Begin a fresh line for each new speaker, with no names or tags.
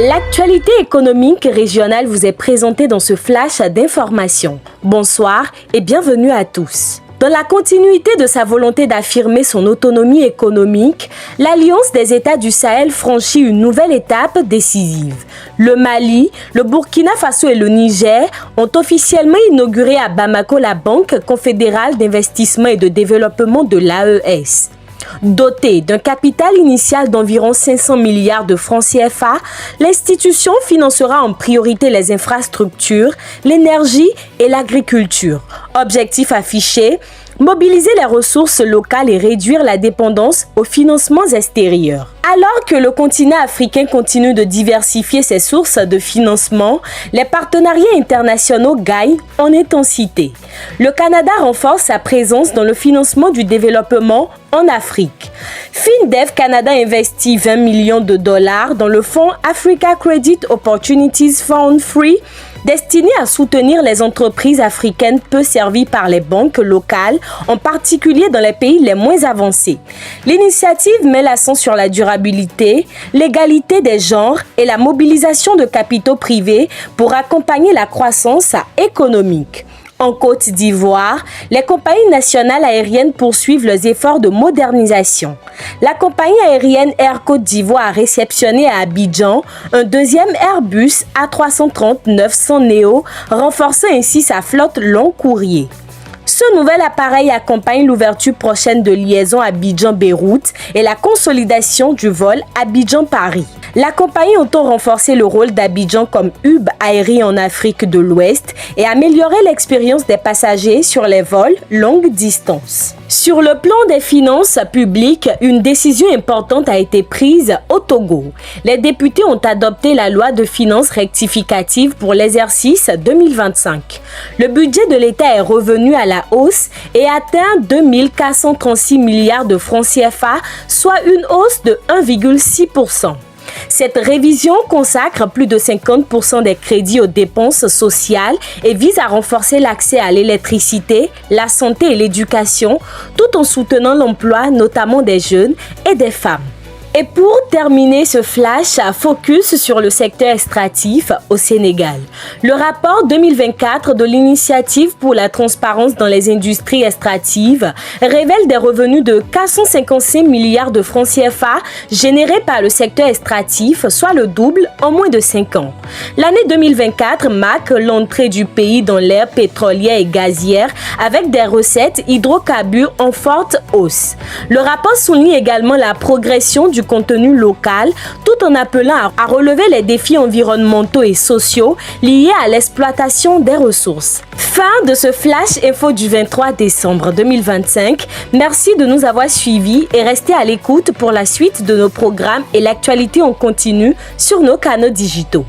L'actualité économique régionale vous est présentée dans ce flash d'informations. Bonsoir et bienvenue à tous. Dans la continuité de sa volonté d'affirmer son autonomie économique, l'Alliance des États du Sahel franchit une nouvelle étape décisive. Le Mali, le Burkina Faso et le Niger ont officiellement inauguré à Bamako la Banque confédérale d'investissement et de développement de l'AES. Dotée d'un capital initial d'environ 500 milliards de francs CFA, l'institution financera en priorité les infrastructures, l'énergie et l'agriculture. Objectif affiché, mobiliser les ressources locales et réduire la dépendance aux financements extérieurs. Alors que le continent africain continue de diversifier ses sources de financement, les partenariats internationaux gagnent en intensité. Le Canada renforce sa présence dans le financement du développement en Afrique. FinDev Canada investit 20 millions de dollars dans le fonds Africa Credit Opportunities Fund Free, destiné à soutenir les entreprises africaines peu servies par les banques locales, en particulier dans les pays les moins avancés. L'initiative met l'accent sur la durabilité, l'égalité des genres et la mobilisation de capitaux privés pour accompagner la croissance économique. En Côte d'Ivoire, les compagnies nationales aériennes poursuivent leurs efforts de modernisation. La compagnie aérienne Air Côte d'Ivoire a réceptionné à Abidjan un deuxième Airbus A330-900 Neo, renforçant ainsi sa flotte long courrier. Ce nouvel appareil accompagne l'ouverture prochaine de liaisons Abidjan-Beyrouth et la consolidation du vol Abidjan-Paris. La compagnie entend renforcer le rôle d'Abidjan comme hub aérien en Afrique de l'Ouest et améliorer l'expérience des passagers sur les vols longue distance. Sur le plan des finances publiques, une décision importante a été prise au Togo. Les députés ont adopté la loi de finances rectificative pour l'exercice 2025. Le budget de l'État est revenu à la hausse et atteint 2 436 milliards de francs CFA, soit une hausse de 1,6%. Cette révision consacre plus de 50% des crédits aux dépenses sociales et vise à renforcer l'accès à l'électricité, la santé et l'éducation, tout en soutenant l'emploi, notamment des jeunes et des femmes. Et pour terminer ce flash, focus sur le secteur extractif au Sénégal. Le rapport 2024 de l'initiative pour la transparence dans les industries extractives révèle des revenus de 455 milliards de francs CFA générés par le secteur extractif, soit le double en moins de 5 ans. L'année 2024 marque l'entrée du pays dans l'ère pétrolière et gazière avec des recettes hydrocarbures en forte hausse. Le rapport souligne également la progression du contenu local tout en appelant à relever les défis environnementaux et sociaux liés à l'exploitation des ressources. Fin de ce flash info du 23 décembre 2025. Merci de nous avoir suivis et restez à l'écoute pour la suite de nos programmes et l'actualité en continu sur nos canaux digitaux.